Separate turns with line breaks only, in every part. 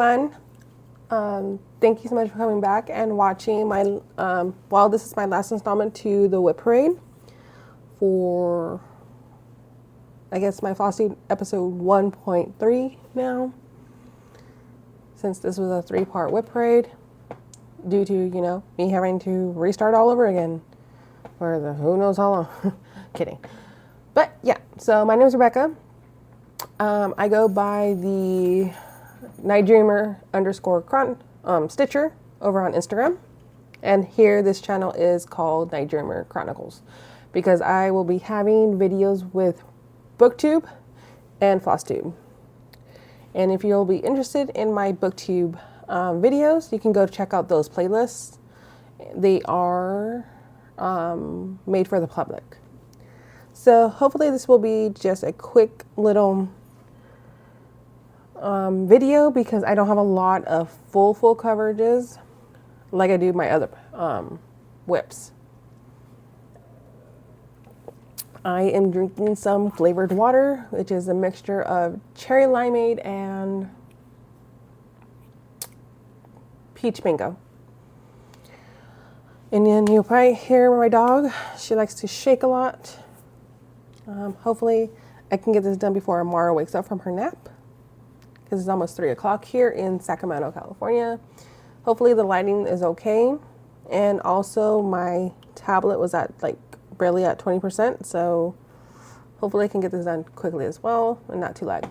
everyone. Thank you so much for coming back and watching my, well, this is my last installment to the WIP Parade for, I guess, my Flosstube episode 1.3 now. Since this was a 3-part WIP Parade due to, you know, me having to restart all over again for the who knows how long. Kidding. But yeah, so my name is Rebecca. I go by the NightDreamer_Stitcher over on Instagram. And here this channel is called NightDreamer.Chronicles because I will be having videos with BookTube and Flosstube. And if you'll be interested in my BookTube videos, you can go check out those playlists. They are made for the public. So hopefully this will be just a quick little video because I don't have a lot of full coverages like I do my other WIPs. I am drinking some flavored water, which is a mixture of cherry limeade and peach mango. And then you'll probably hear my dog. She likes to shake a lot. Hopefully I can get this done before Amara wakes up from her nap because it's almost 3 o'clock here in Sacramento, California. Hopefully the lighting is okay. And also my tablet was at like barely at 20%. So hopefully I can get this done quickly as well and not too late.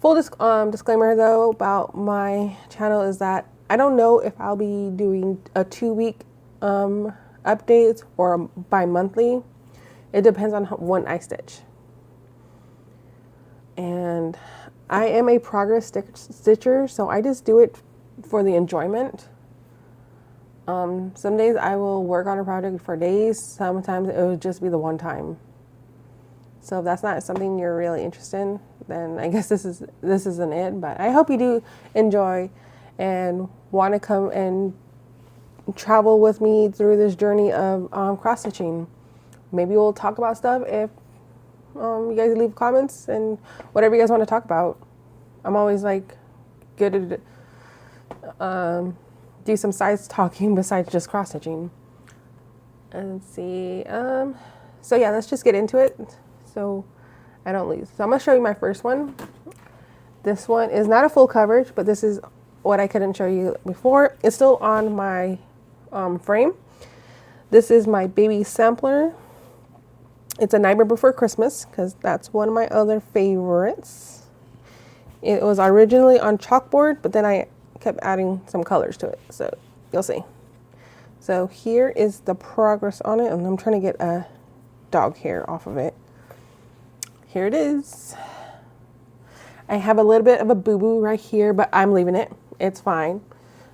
Full disclaimer though about my channel is that I don't know if I'll be doing a 2-week updates or bi-monthly. It depends on when I stitch. And I am a progress stitcher, so I just do it for the enjoyment. Some days I will work on a project for days. Sometimes it will just be the one time. So if that's not something you're really interested in, then I guess this isn't it. But I hope you do enjoy and want to come and travel with me through this journey of cross stitching. Maybe we'll talk about stuff if you guys leave comments and whatever you guys want to talk about. I'm always like good to do some sides talking besides just cross stitching. And let's see. So yeah, let's just get into it so I don't lose. So I'm gonna show you my first one. This one is not a full coverage, but this is what I couldn't show you before. It's still on my frame. This is my baby sampler. It's A Nightmare Before Christmas because that's one of my other favorites. It was originally on chalkboard, but then I kept adding some colors to it. So you'll see. So here is the progress on it. And I'm trying to get a dog hair off of it. Here it is. I have a little bit of a boo-boo right here, but I'm leaving it. It's fine.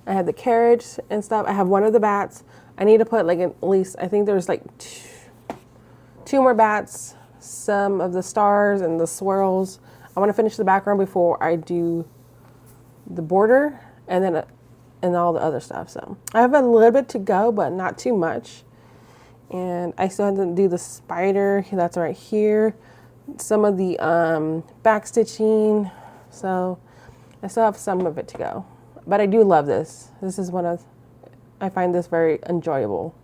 I have the carriage and stuff. I have one of the bats. I need to put like at least, I think there's like two more bats, some of the stars and the swirls. I want to finish the background before I do the border and then and all the other stuff. So I have a little bit to go, but not too much. And I still have to do the spider. That's right here. Some of the back stitching. So I still have some of it to go. But I do love this. This is I find this very enjoyable.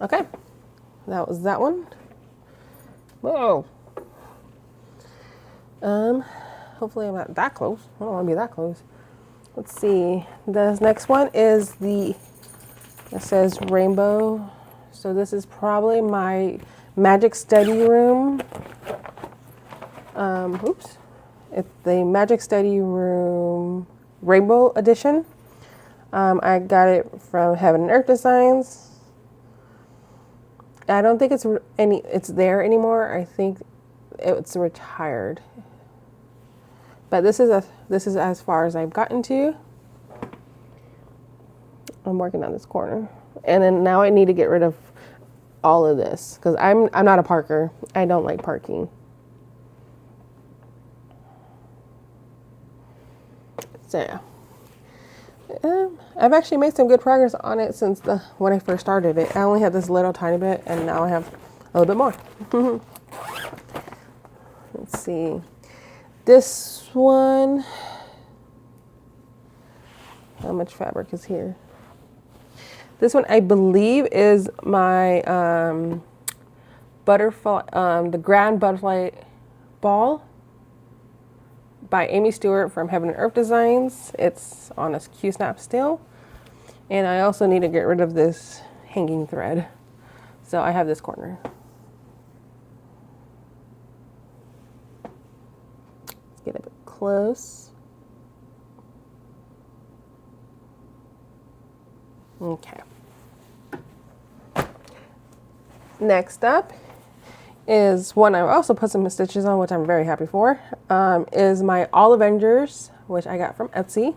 Okay. That was that one. Whoa. Hopefully I'm not that close. I don't want to be that close. Let's see. The next one is it says rainbow. So this is probably my Magic Study Room. Oops. It's the Magic Study Room Rainbow Edition. I got it from Heaven and Earth Designs. I don't think it's there anymore. I think it's retired. But this is as far as I've gotten to. I'm working on this corner. And then now I need to get rid of all of this because I'm not a parker. I don't like parking. So yeah. I've actually made some good progress on it since when I first started it. I only had this little tiny bit and now I have a little bit more. Let's see. This one How much fabric is here? This one I believe is my butterfly, the Grand Butterfly Ball by Amy Stewart from Heaven and Earth Designs. It's on a Q-snap still. And I also need to get rid of this hanging thread. So I have this corner. Let's get a bit close. Okay. Next up is one I've also put some stitches on, which I'm very happy for, is my All Avengers, which I got from Etsy.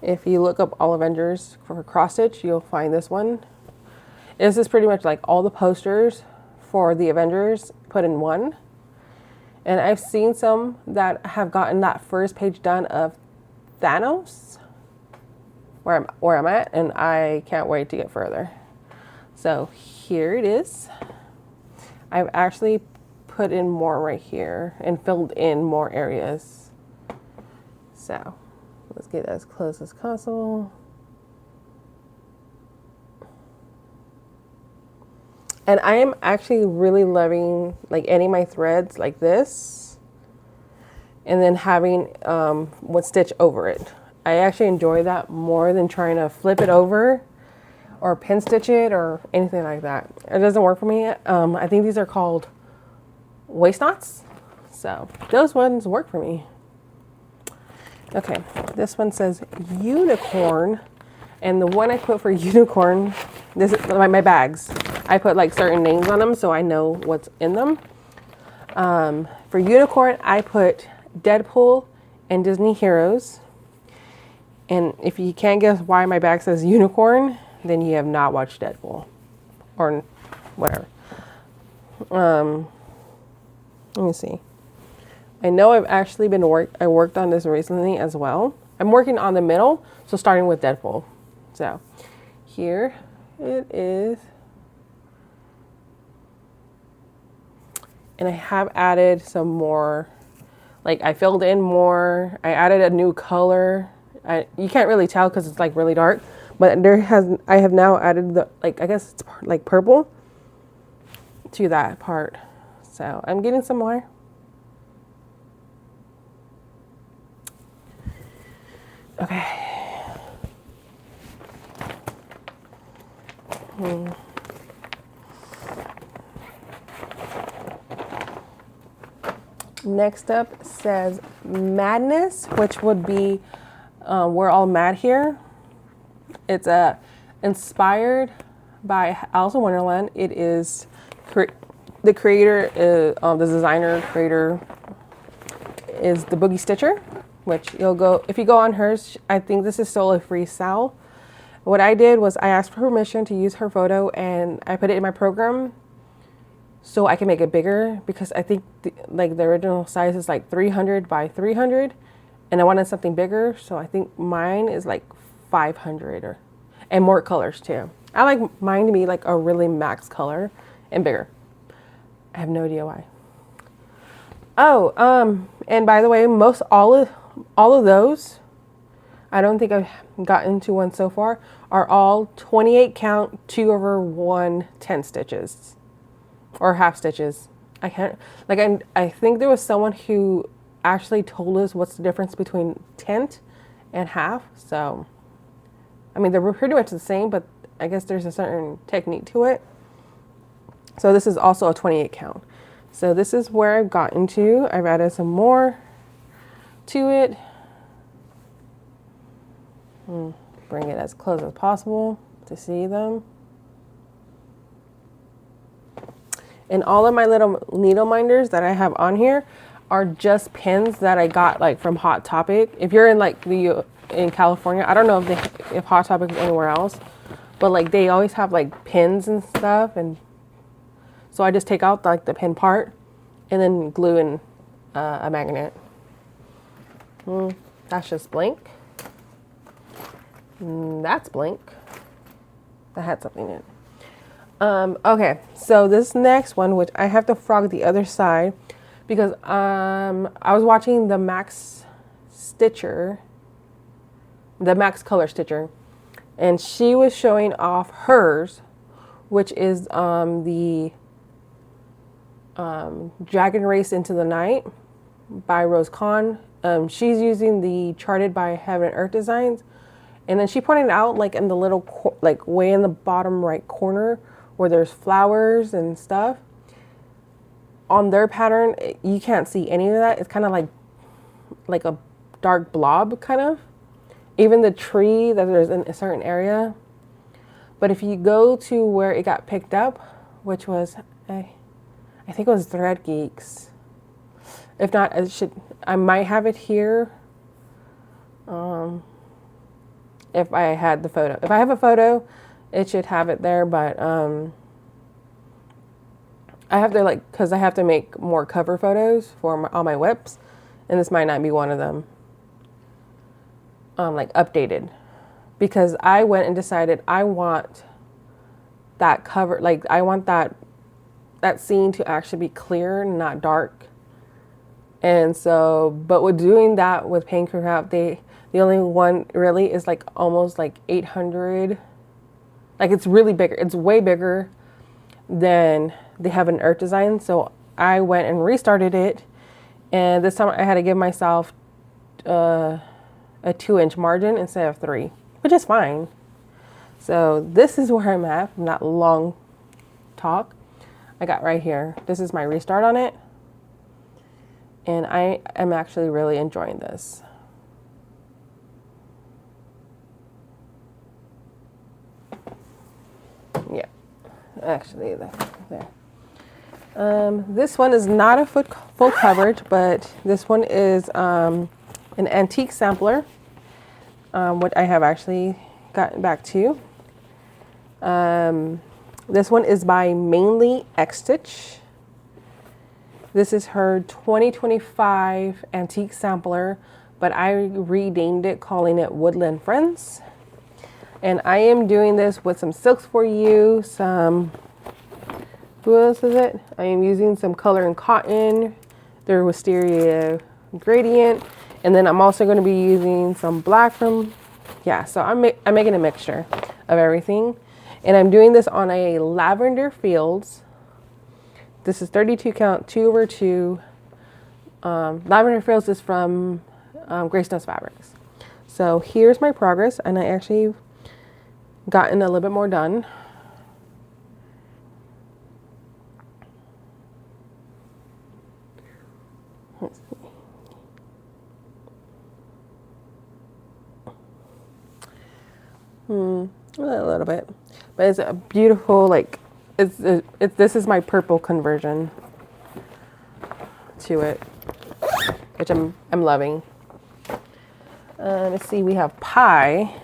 If you look up All Avengers for cross stitch, you'll find this one. This is pretty much like all the posters for the Avengers put in one. And I've seen some that have gotten that first page done of Thanos, where I'm at, and I can't wait to get further. So here it is. I've actually put in more right here and filled in more areas. So let's get as close as possible. And I am actually really loving like ending my threads like this and then having one stitch over it. I actually enjoy that more than trying to flip it over or pin stitch it or anything like that. It doesn't work for me. I think these are called waist knots. So those ones work for me. Okay, this one says unicorn. And the one I put for unicorn, this is my bags. I put like certain names on them so I know what's in them. For unicorn, I put Deadpool and Disney Heroes. And if you can't guess why my bag says unicorn, then you have not watched Deadpool or whatever. Let me see. I know I've actually been I worked on this recently as well. I'm working on the middle, so starting with Deadpool. So here it is. And I have added some more, like I filled in more. I added a new color. You can't really tell because it's like really dark, but I have now added the, like, I guess it's like purple to that part. So I'm getting some more. Okay. Next up says Madness, which would be We're All Mad Here. It's inspired by Alice in Wonderland. It is the creator, the designer creator is the Boogie Stitcher, which if you go on hers, I think this is still a free sale. What I did was I asked for permission to use her photo and I put it in my program so I can make it bigger because I think the original size is like 300 by 300 and I wanted something bigger. So I think mine is like 500 and more colors too. I like mine to be like a really max color and bigger. I have no idea why. Oh, and by the way, all of those, I don't think I've gotten to one so far, are all 28 count 2/110 stitches or half stitches. I think there was someone who actually told us what's the difference between tent and half. So, I mean, they're pretty much the same, but I guess there's a certain technique to it. So this is also a 28 count. So this is where I've gotten to. I've added some more to it. Bring it as close as possible to see them. And all of my little needle minders that I have on here are just pins that I got like from Hot Topic. If you're in like in California, I don't know if Hot Topic is anywhere else, but like they always have like pins and stuff, and so I just take out like the pin part and then glue in a magnet. That's just blank. That's blank. That had something in it. Okay, so this next one, which I have to frog the other side because I was watching the Max the Max Color Stitcher, and she was showing off hers, which is the Dragon Race Into the Night by Rose Kahn. She's using the Charted by Heaven and Earth designs, and then she pointed out like in the little like way in the bottom right corner where there's flowers and stuff on their pattern, you can't see any of that. It's kind of like a dark blob kind of. Even the tree that there's in a certain area. But if you go to where it got picked up, which was I think it was Thread Geeks. If not, I might have it here. If I had the photo. If I have a photo, it should have it there, but I have to because I have to make more cover photos for all my WIPs, and this might not be one of them. Updated, because I went and decided I want that cover, I want that scene to actually be clear, not dark. And so, but with doing that with Paint Crew Craft, the only one really is almost 800. It's really bigger. It's way bigger than they have an Earth design. So I went and restarted it, and this time I had to give myself a 2-inch margin instead of 3, which is fine. So this is where I'm at. Not long talk. I got right here. This is my restart on it, and I am actually really enjoying this. Yeah, actually there. This one is not a full coverage, but this one is an antique sampler, what I have actually gotten back to. This one is by Mainly X Stitch. This is her 2025 antique sampler, but I renamed it, calling it Woodland Friends. And I am doing this with some Silks for You, who else is it? I am using some Color and Cotton, their Wisteria Gradient, and then I'm also going to be using some black from, so I'm making a mixture of everything. And I'm doing this on a Lavender Fields. This is 32 count, 2/2. Lavender Fields is from Greystones Fabrics. So here's my progress, and I actually gotten a little bit more done. Let's see. A little bit, but it's a beautiful, this is my purple conversion to it, which I'm loving. Let's see, we have Pie.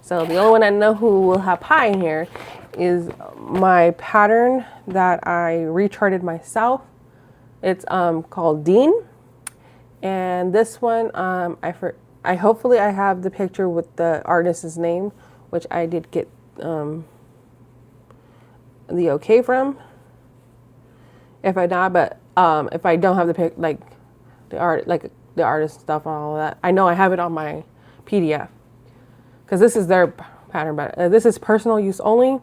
So the only one I know who will have Pie in here is my pattern that I recharted myself. It's called Dean, and this one I hopefully I have the picture with the artist's name, which I did get the okay from. If I not, but if I don't have the pic, the artist stuff and all of that, I know I have it on my PDF, because this is their pattern, but this is personal use only.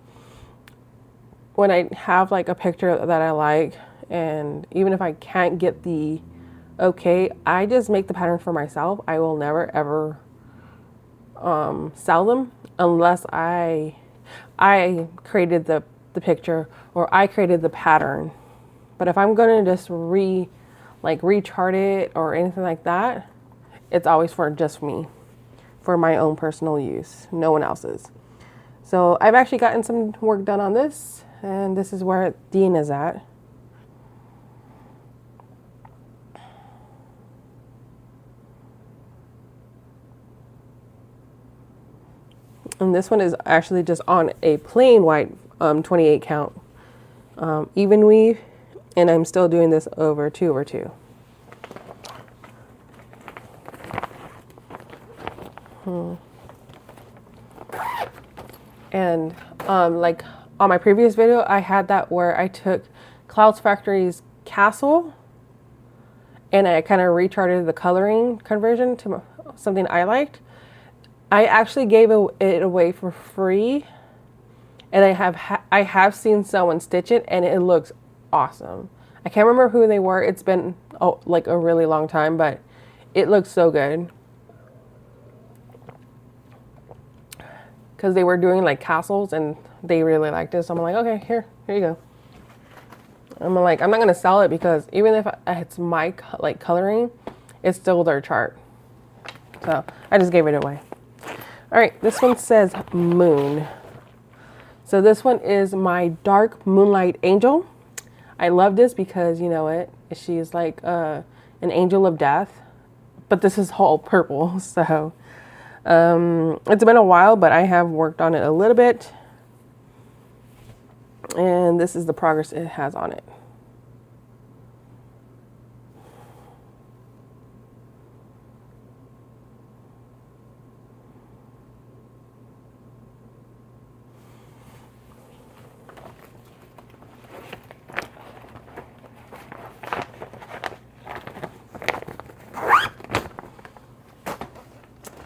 When I have a picture that I like, and even if I can't get the okay, I just make the pattern for myself. I will never ever sell them unless I created the picture or I created the pattern. But if I'm gonna just rechart it or anything like that, it's always for just me, for my own personal use, no one else's. So I've actually gotten some work done on this, and this is where Dean is at. And this one is actually just on a plain white 28 count even weave, and I'm still doing this over 2/2. And on my previous video, I had that where I took Clouds Factory's Castle and I kind of recharted the coloring conversion to something I liked. I actually gave it away for free, and I have seen someone stitch it, and it looks awesome. I can't remember who they were. It's been like a really long time, but it looks so good. Because they were doing like castles, and they really liked it. So I'm like, okay, here you go. I'm like, I'm not gonna sell it because even if it's my like coloring, it's still their chart. So I just gave it away. All right, this one says Moon. So this one is my Dark Moonlight Angel. I love this because, you know it, she's like an angel of death, but this is all purple. So it's been a while, but I have worked on it a little bit. And this is the progress it has on it.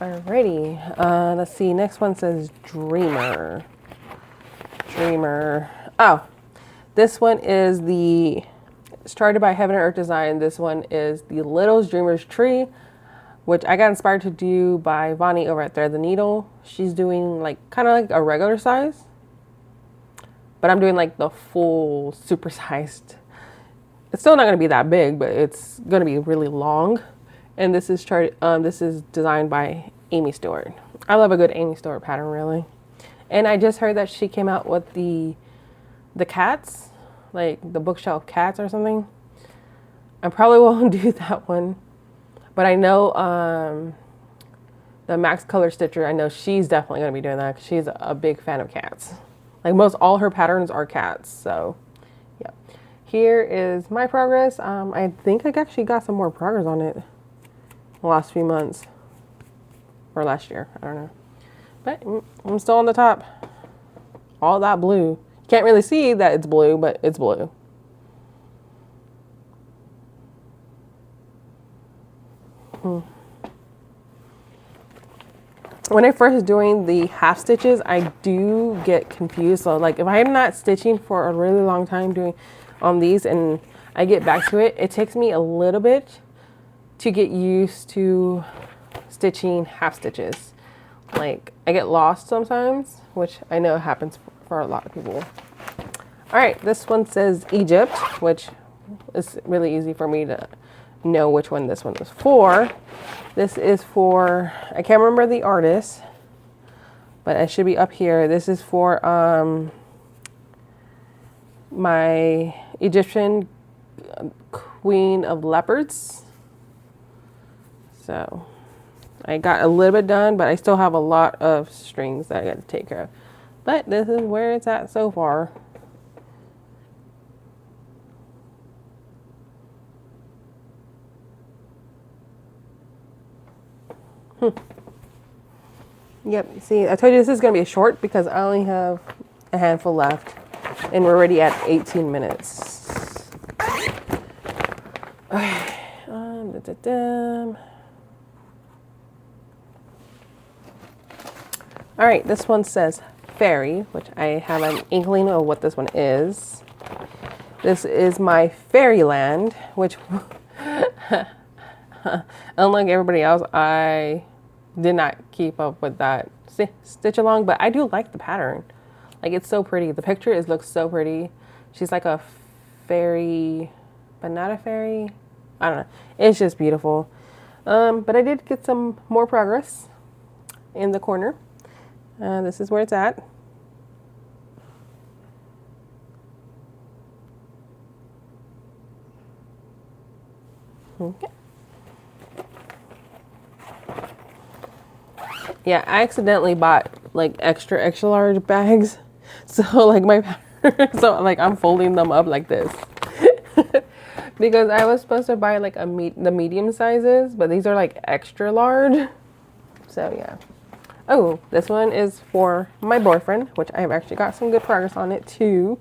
Alrighty, let's see. Next one says Dreamer. Oh, this one is started by Heaven and Earth Design. This one is the Little Dreamer's Tree, which I got inspired to do by Vonnie over at Thread the Needle. She's doing like kind of like a regular size, but I'm doing like the full supersized. It's still not going to be that big, but it's going to be really long. And this is designed by Amy Stewart. I love a good Amy Stewart pattern, really. And I just heard that she came out with the cats, like the bookshelf cats or something. I probably won't do that one, but I know the Max Color Stitcher, I know she's definitely going to be doing that because she's a big fan of cats. Like all her patterns are cats. So yeah, here is my progress. I think I actually got some more progress on it the last few months or last year, I don't know, but I'm still on the top. All that blue, can't really see that it's blue, but it's blue. When I first doing the half stitches, I do get confused. So like if I'm not stitching for a really long time doing on these and I get back to it, it takes me a little bit to get used to stitching half stitches. Like I get lost sometimes, which I know happens for a lot of people. All right, this one says Egypt, which is really easy for me to know which one this one is for. This is for, I can't remember the artist, but it should be up here. This is for my Egyptian Queen of Leopards. So I got a little bit done, but I still have a lot of strings that I got to take care of. But this is where it's at so far. Yep, see, I told you this is going to be a short because I only have a handful left and we're already at 18 minutes. Okay. All right, this one says Fairy, which I have an inkling of what this one is. This is my Fairyland, which unlike everybody else, I did not keep up with that stitch along, but I do like the pattern. Like it's so pretty. The picture looks so pretty. She's like a fairy, but not a fairy. I don't know. It's just beautiful. But I did get some more progress in the corner. This is where it's at. Okay. Yeah, I accidentally bought like extra large bags. So like so like I'm folding them up like this. Because I was supposed to buy like the medium sizes, but these are like extra large. So yeah. Oh, this one is for my boyfriend, which I've actually got some good progress on it too.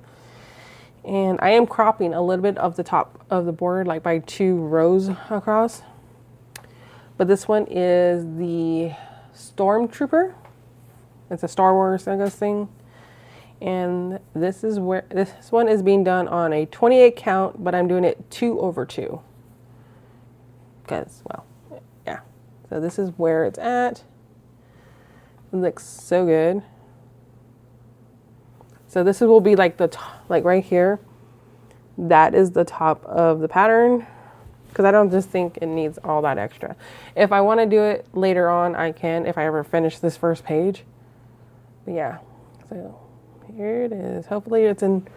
And I am cropping a little bit of the top of the border, like by 2 rows across. But this one is the Stormtrooper. It's a Star Wars, I guess, thing. And this is where this one is being done on a 28 count, but I'm doing it 2/2. Because, well, yeah. So this is where it's at. It looks so good. So this will be like the top, like right here. That is the top of the pattern. Because I don't just think it needs all that extra. If I want to do it later on, I can, if I ever finish this first page. But yeah, so here it is. Hopefully it's in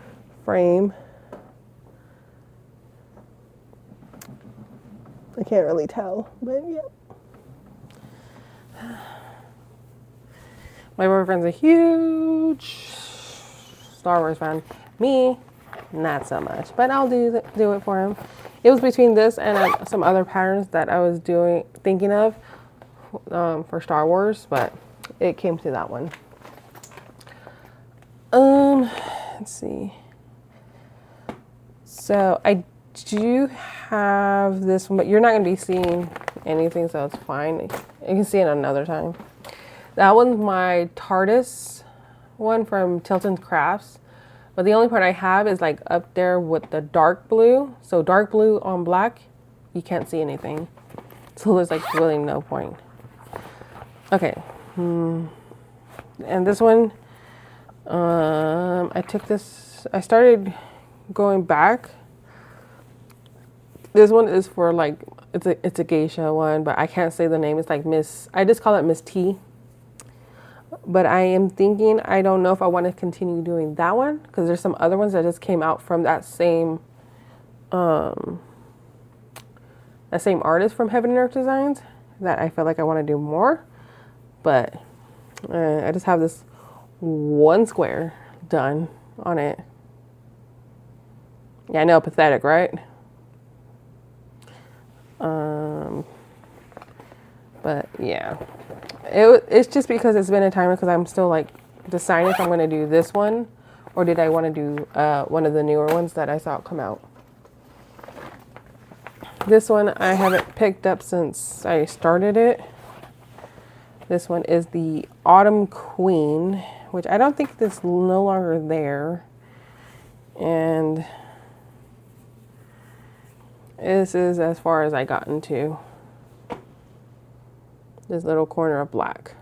frame. I can't really tell, but yeah. My boyfriend's a huge Star Wars fan. Me, not so much, but I'll do it for him. It was between this and some other patterns that I was thinking of for Star Wars, but it came to that one. Let's see. So I do have this one, but you're not going to be seeing anything, so it's fine. You can see it another time. That one's my TARDIS one from Tilton's Crafts. But the only part I have is like up there with the dark blue. So dark blue on black, you can't see anything. So there's like really no point. Okay. And this one, I started going back. This one is for like, it's a geisha one, but I can't say the name. It's like I just call it Miss T. But I am thinking, I don't know if I want to continue doing that one because there's some other ones that just came out from that same artist from Heaven and Earth Designs that I feel like I want to do more. But I just have this one square done on it. Yeah, I know, pathetic, right? But yeah. It's just because it's been a time because I'm still like deciding if I'm going to do this one or did I want to do one of the newer ones that I saw come out. This one I haven't picked up since I started it. This one is the Autumn Queen, which I don't think is no longer there. And this is as far as I got into. This little corner of black.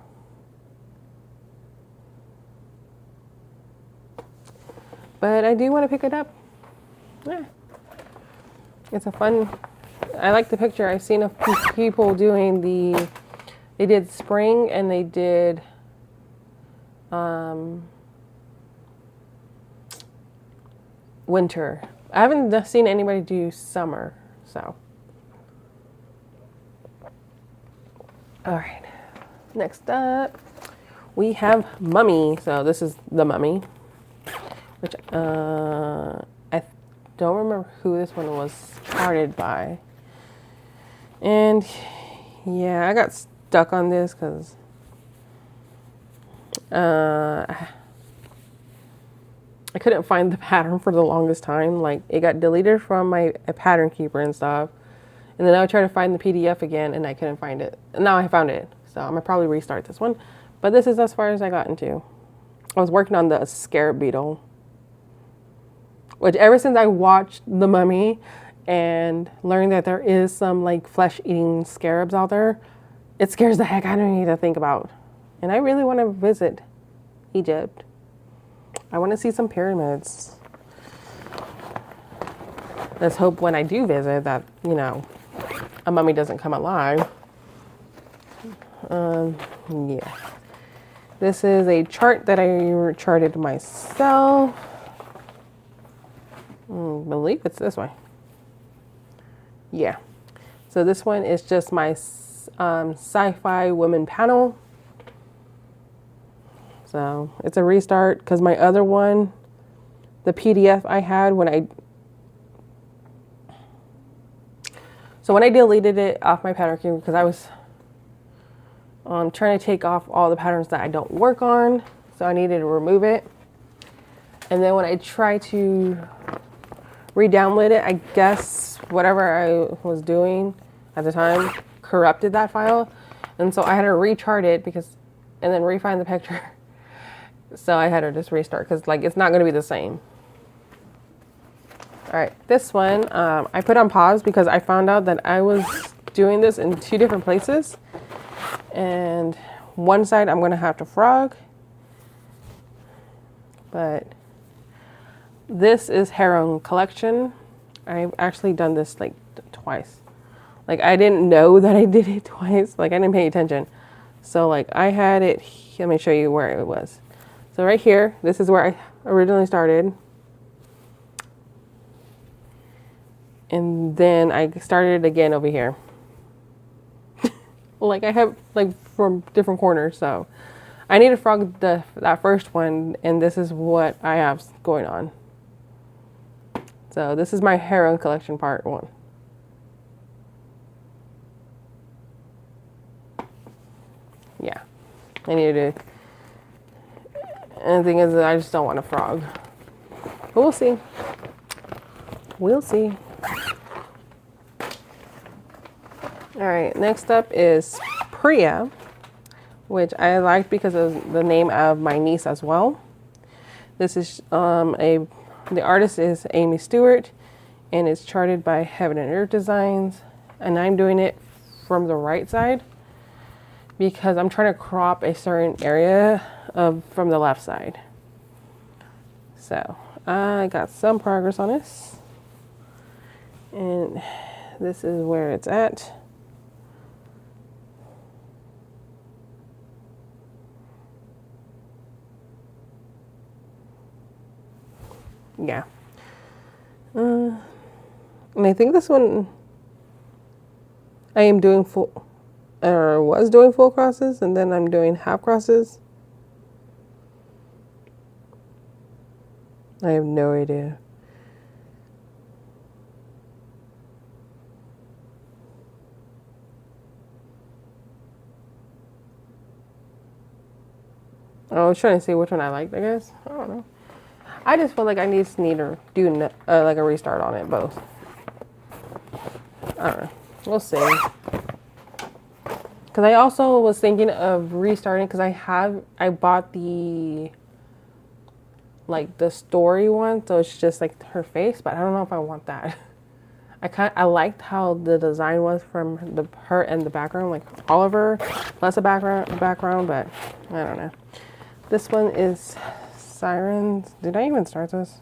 But I do want to pick it up. Yeah. It's a fun, I like the picture. I've seen a few people doing they did spring and they did winter. I haven't seen anybody do summer, so. All right, next up, we have Mummy. So this is the Mummy, which I don't remember who this one was charted by. And yeah, I got stuck on this because I couldn't find the pattern for the longest time. Like it got deleted from my pattern keeper and stuff. And then I would try to find the PDF again and I couldn't find it. Now I found it. So I'm gonna probably restart this one. But this is as far as I got into. I was working on the scarab beetle. Which ever since I watched The Mummy and learned that there is some like flesh eating scarabs out there, it scares the heck out of me to think about. And I really want to visit Egypt. I want to see some pyramids. Let's hope when I do visit that, you know, a mummy doesn't come alive. Yeah. This is a chart that I charted myself. I believe it's this way. Yeah. So this one is just my sci-fi women panel. So it's a restart because my other one, the PDF I had when I deleted it off my pattern keeper because I was trying to take off all the patterns that I don't work on, so I needed to remove it. And then when I tried to re-download it, I guess whatever I was doing at the time corrupted that file. And so I had to rechart it and then refine the picture. So I had to just restart because like it's not going to be the same. All right, this one I put on pause because I found out that I was doing this in 2 different places. And one side I'm going to have to frog. But this is Heron Collection. I've actually done this like twice. Like I didn't know that I did it twice. Like I didn't pay attention. So like I had it, let me show you where it was. So right here, this is where I originally started. And then I started again over here. Like I have like from different corners. So I need to frog that first one, and this is what I have going on. So this is my Heron Collection part 1. Yeah, I need to. And the thing is that I just don't want to frog. But we'll see. We'll see. All right, next up is Priya, which I liked because of the name of my niece as well. This is the artist is Amy Stewart, and it's charted by Heaven and Earth Designs, and I'm doing it from the right side because I'm trying to crop a certain area from the left side. So I got some progress on this, and this is where it's at. Yeah. And I think this one I am doing full, or was doing full crosses, and then I'm doing half crosses. I have no idea. I was trying to see which one I liked, I guess. I don't know. I just feel like I need to do like a restart on it both. I don't know. We'll see. Because I also was thinking of restarting because I bought the story one, so it's just like her face, but I don't know if I want that. I liked how the design was from her and the background, like Oliver plus a background, but I don't know. This one is Sirens. Did I even start this?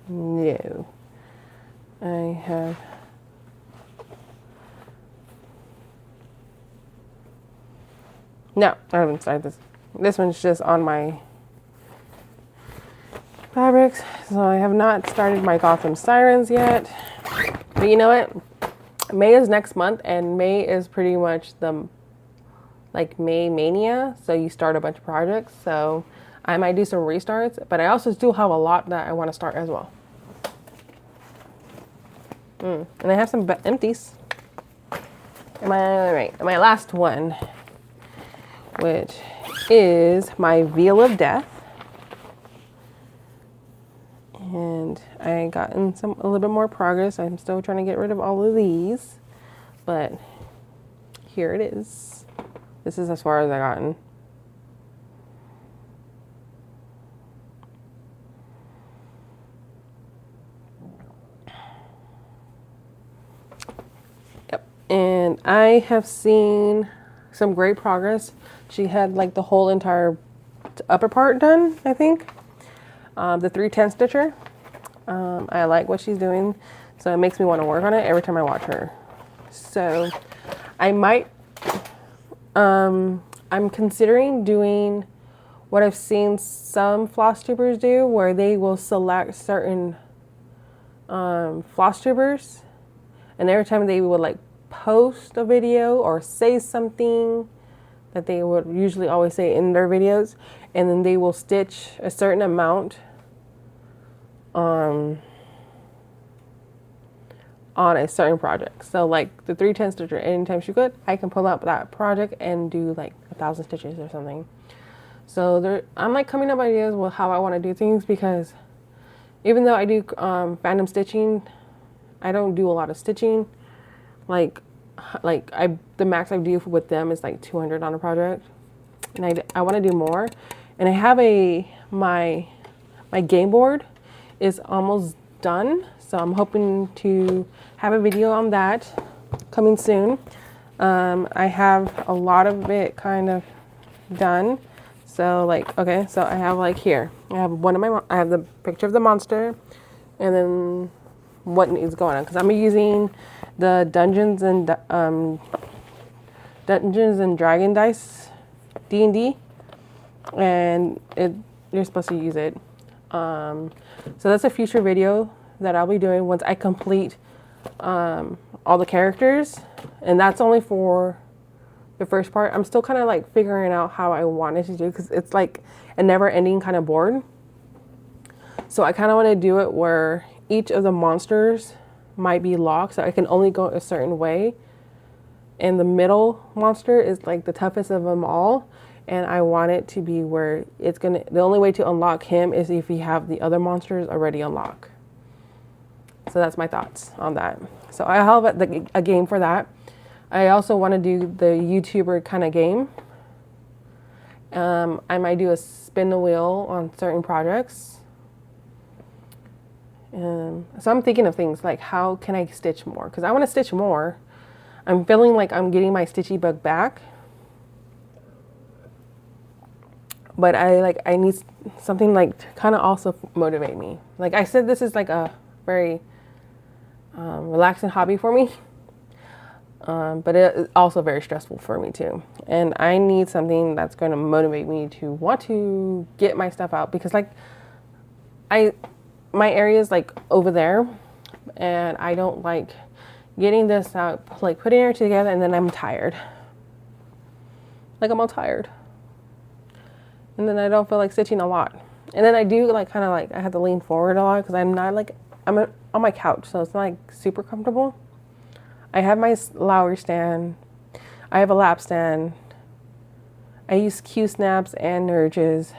No. I have. No, I haven't started this. This one's just on my fabrics, so I have not started my Gotham Sirens yet. But you know what? May is next month, and May is pretty much the May mania, so you start a bunch of projects. So I might do some restarts, but I also do have a lot that I want to start as well. And I have some empties. My last one, which is my Veil of Death. And I gotten a little bit more progress. I'm still trying to get rid of all of these, but here it is. This is as far as I gotten. Yep. And I have seen some great progress. She had like the whole entire upper part done, I think. The 310 stitcher. I like what she's doing, so it makes me want to work on it every time I watch her. So I might I'm considering doing what I've seen some Flosstubers do, where they will select certain Flosstubers, and every time they would like post a video or say something that they would usually always say in their videos, and then they will stitch a certain amount on a certain project. So like the 310 stitcher, anytime she could, I can pull up that project and do like 1,000 stitches or something. So I'm like coming up with ideas with how I want to do things, because even though I do fandom stitching, I don't do a lot of stitching. Like like the max I do with them is like 200 on a project, and I want to do more. And I have my game board is almost done, so I'm hoping to have a video on that coming soon. I have a lot of it kind of done. So like, okay, so I have like here, I have I have the picture of the monster, and then what needs going on, because I'm using the Dungeons and Dragon dice, D&D, and you're supposed to use it. So that's a future video that I'll be doing once I complete all the characters, and that's only for the first part. I'm still kind of like figuring out how I wanted to do, because it's like a never-ending kind of board. So I kind of want to do it where each of the monsters might be locked, so I can only go a certain way, and the middle monster is like the toughest of them all, and I want it to be where the only way to unlock him is if you have the other monsters already unlocked. So that's my thoughts on that. So I have a game for that. I also want to do the YouTuber kind of game. I might do a spin the wheel on certain projects. So I'm thinking of things like, how can I stitch more? Because I want to stitch more. I'm feeling like I'm getting my stitchy bug back. But I need something like to kind of also motivate me. Like I said, this is like a very relaxing hobby for me. But it's also very stressful for me too. And I need something that's going to motivate me to want to get my stuff out, because like my area is like over there, and I don't like getting this out, like putting it together, and then I'm tired. Like I'm all tired. And then I don't feel like stitching a lot. And then I do like kind of like I have to lean forward a lot, because I'm on my couch, so it's not like super comfortable. I have my Lowry stand. I have a lap stand. I use Q-snaps and nurges.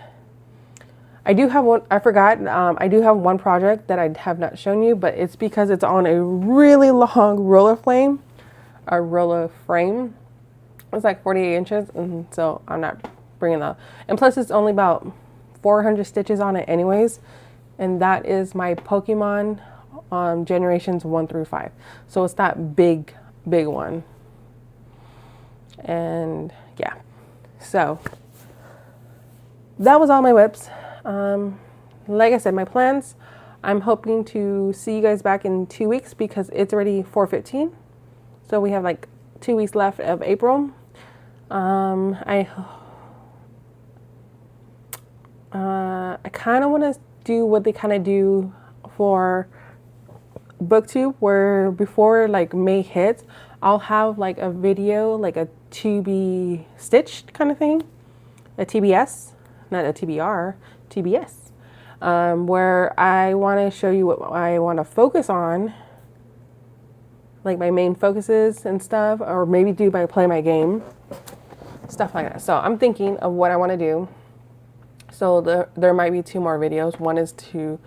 I do have one, I forgot, I do have one project that I have not shown you, but it's because it's on a really long roller frame. It's like 48 inches, and so I'm not bringing that. And plus it's only about 400 stitches on it anyways, and that is my Pokemon generations 1 through 5. So it's that big one. And yeah, so that was all my WIPs. Like I said, my plans, I'm hoping to see you guys back in 2 weeks, because it's already 4/15. So we have like 2 weeks left of April. I kind of want to do what they kind of do for BookTube, where before like May hits, I'll have like a video, like a to be stitched kind of thing, a TBS, not a TBR, TBS, where I want to show you what I want to focus on, like my main focuses and stuff, or maybe play my game, stuff like that. So I'm thinking of what I want to do. So there might be 2 more videos. One is to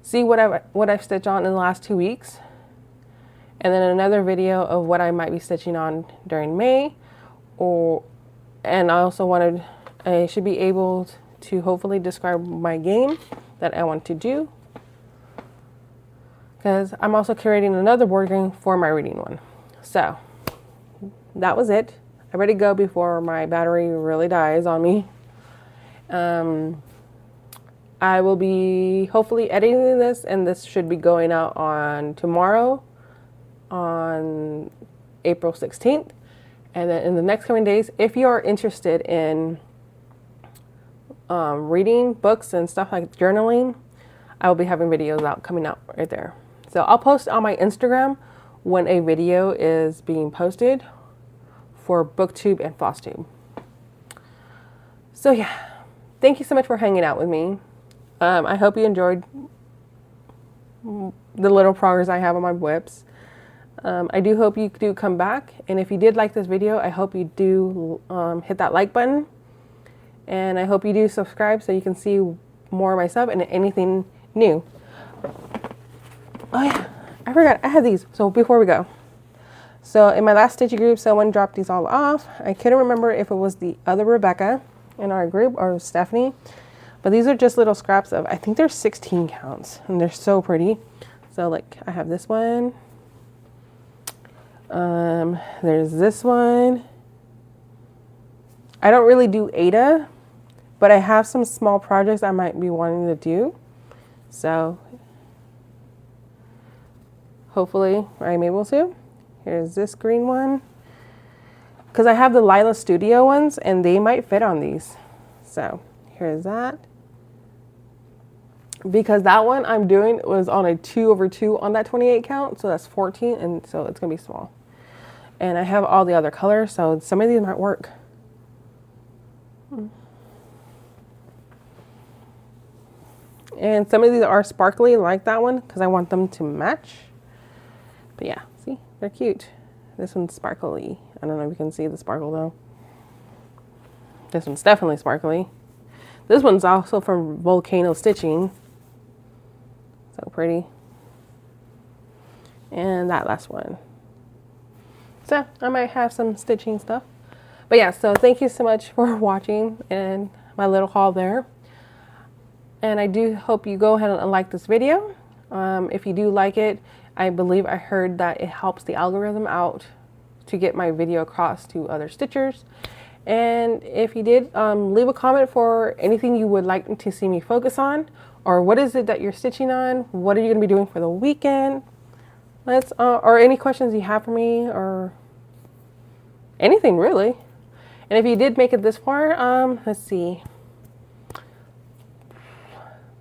see what I've stitched on in the last 2 weeks, and then another video of what I might be stitching on during May, and I should be able to hopefully describe my game that I want to do, because I'm also creating another board game for my reading one. So that was it. I better go before my battery really dies on me. I will be hopefully editing this, and this should be going out on tomorrow, on April 16th. And then in the next coming days, if you are interested in reading books and stuff like journaling, I will be having videos coming out right there. So I'll post on my Instagram when a video is being posted for BookTube and Flosstube. So yeah, thank you so much for hanging out with me. I hope you enjoyed the little progress I have on my WIPs. I do hope you do come back. And if you did like this video, I hope you do hit that like button. And I hope you do subscribe so you can see more of myself and anything new. Oh yeah, I forgot I had these. So before we go, So in my last stitchy group, someone dropped these all off. I couldn't remember if it was the other Rebecca in our group or Stephanie, but these are just little scraps of, I think they're 16 counts, and they're so pretty. So like I have this one. There's this one. I don't really do Ada, but I have some small projects I might be wanting to do. So hopefully I'm able to. Here's this green one. Because I have the Lila Studio ones and they might fit on these. So here's that. Because that one I'm doing was on a 2/2 on that 28 count. So that's 14, and so it's going to be small. And I have all the other colors, so some of these might work. And some of these are sparkly like that one because I want them to match. But yeah, see, they're cute. This one's sparkly. I don't know if you can see the sparkle though. This one's definitely sparkly. This one's also from Volcano Stitching. So pretty. And that last one. So I might have some stitching stuff. But yeah, so thank you so much for watching and my little haul there. And I do hope you go ahead and like this video. If you do like it, I believe I heard that it helps the algorithm out to get my video across to other stitchers. And if you did, leave a comment for anything you would like to see me focus on, or what is it that you're stitching on? What are you going to be doing for the weekend? Or any questions you have for me, or anything really. And if you did make it this far, let's see.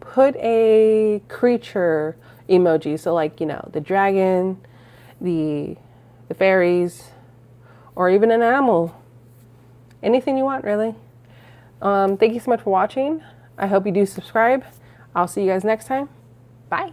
Put a creature emoji. So like, you know, the dragon, the fairies, or even an animal. Anything you want, really. Thank you so much for watching. I hope you do subscribe. I'll see you guys next time. Bye.